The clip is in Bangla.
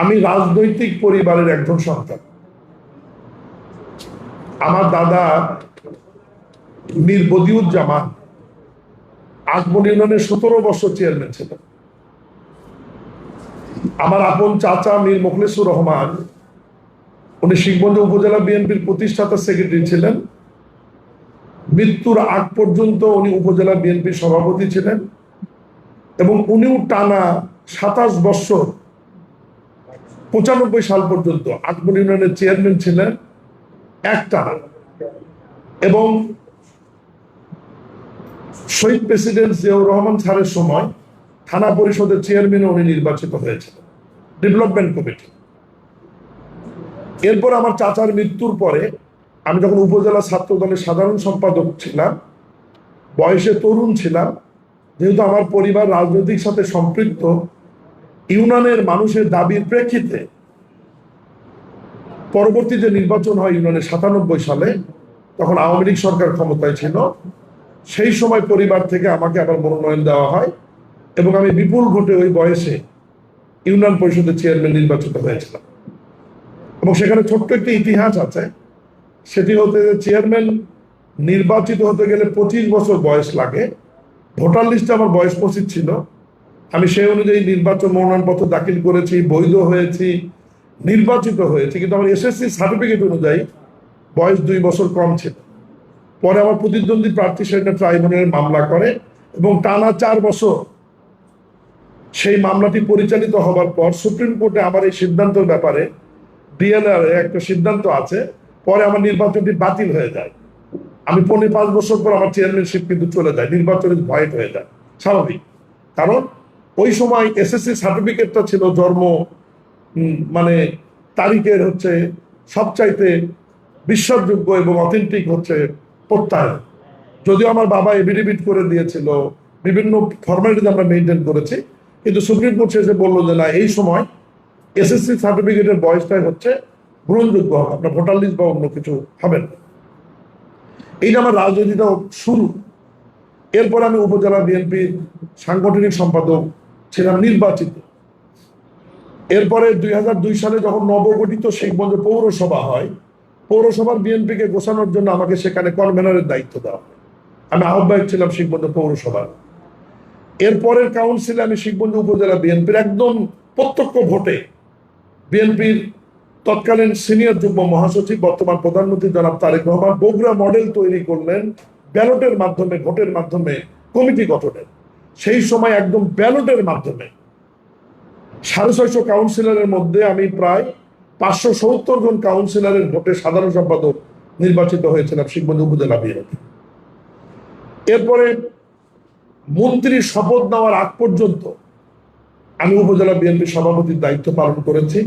আমি রাজনৈতিক পরিবারের একজন সন্তান। আমার দাদা মীর বদিউজ্জামান আকবর ইউনিয়নের 17 বছর চেয়ারম্যান ছিলেন। আমার আপন চাচা মীর মোখলেসুর রহমান, উনি শিখগঞ্জ উপজেলা বিএনপির প্রতিষ্ঠাতা সেক্রেটারি ছিলেন। মৃত্যুর আগ পর্যন্ত উনি উপজেলা বিএনপির সভাপতি ছিলেন এবং উনিও টানা 27 বছর 95 সাল পর্যন্ত আকবর ইউনিয়নের চেয়ারম্যান ছিলেন একটানা। এবং শহীদ প্রেসিডেন্ট জিয়াউর রহমান স্যারের সময় থানা পরিষদের চেয়ারম্যানে উনি নির্বাচিত হয়েছিলেন ডেভেলপমেন্ট কমিটি। এরপর আমার চাচার মৃত্যুর পরে আমি যখন উপজেলা ছাত্র দলের সাধারণ সম্পাদক ছিলাম, বয়সে তরুণ ছিলাম, যেহেতু আমার পরিবার রাজনৈতিক সাথে সম্পৃক্ত, ইউনিয়নের মানুষের দাবির প্রেক্ষিতে পরবর্তী যে নির্বাচন হয় ইউনিয়নের 97 সালে, তখন আওয়ামী লীগ সরকার ক্ষমতায় ছিল, সেই সময় পরিবার থেকে আমাকে আবার মনোনয়ন দেওয়া হয় এবং আমি বিপুল ভোটে ওই বয়সে ইউনিয়ন পরিষদের চেয়ারম্যান নির্বাচিত হয়েছিলাম। এবং সেখানে ছোট্ট একটি ইতিহাস আছে, সেটি হতে চেয়ারম্যান নির্বাচিত হতে গেলে 25 বছর বয়স লাগে। ভোটার লিস্টে আমার বয়স 25 ছিল। আমি সেই অনুযায়ী নির্বাচন মনোনয়নপত্র দাখিল করেছি, বৈধ হয়েছি, নির্বাচিত হয়েছি, কিন্তু আমার এসএসসি সার্টিফিকেট অনুযায়ী বয়স 2 বছর কম ছিল। পরে আমার প্রতিদ্বন্দ্বী প্রার্থী সেটা ট্রাইব্যুনালে মামলা করে এবং টানা 4 বছর সেই মামলাটি পরিচালিত হবার পর সুপ্রিম কোর্টে আমার এই সিদ্ধান্তের ব্যাপারে ডিএলআর একটা সিদ্ধান্ত আছে। পরে আমার নির্বাচনটি বাতিল হয়ে যায়। আমি 5 বছর পর আমার চেয়ারম্যানশিপ কিন্তু চলে যায়, নির্বাচনের ভয়েড হয়ে যায়, স্বাভাবিক। কারণ ওই সময় এসএসসি সার্টিফিকেটটা ছিল জন্ম মানে তারিখের হচ্ছে সবচাইতে বিশ্বাসযোগ্য এবং অথেন্টিক হচ্ছে প্রত্যয়ন। যদিও আমার বাবা এফিডেভিট করে দিয়েছিল, বিভিন্ন ফর্মালিটিতে আমরা মেনটেন করেছি, কিন্তু সুপ্রিম কোর্ট শেষে বললো যে না, এই সময় এসএসসি সার্টিফিকেটের বয়সটাই হচ্ছে গ্রহণযোগ্য হবে, আপনার ভোটার লিস্ট বা অন্য কিছু হবে না। এইটা আমার রাজনীতিটা শুরু। এরপর আমি উপজেলা বিএনপির সাংগঠনিক সম্পাদক ছিলাম, নির্বাচিত। এরপরে 2002 সালে যখন নবগঠিত শিখগঞ্জ পৌরসভা হয়, পৌরসভার বিএনপিকে গোছানোর জন্য আমাকে সেখানে কনভেনরের দায়িত্ব দেওয়া হয়। আমি আহ্বায়ক ছিলাম শিখগঞ্জ পৌরসভার। এরপরের কাউন্সিলে আমি শিখগঞ্জ উপজেলা বিএনপির একদম প্রত্যক্ষ ভোটে বিএনপির তৎকালীন সিনিয়র যুগ্ম মহাসচিব বর্তমান প্রধানমন্ত্রী জনাব তারেক রহমান বগুড়া মডেল তৈরি করলেন ব্যালটের মাধ্যমে, ভোটের মাধ্যমে কমিটি গঠনের। সেই সময় একদম ব্যালটের মাধ্যমে 650 কাউন্সিলরের মধ্যে আমি প্রায় 570 জন কাউন্সিলরের ভোটে সাধারণ সম্পাদক নির্বাচিত হয়েছিলাম শিখগঞ্জ উপজেলা বিএনপি। এরপরে মন্ত্রীর শপথ নেওয়ার আগ পর্যন্ত আমি উপজেলা বিএনপির সভাপতির দায়িত্ব পালন করেছি।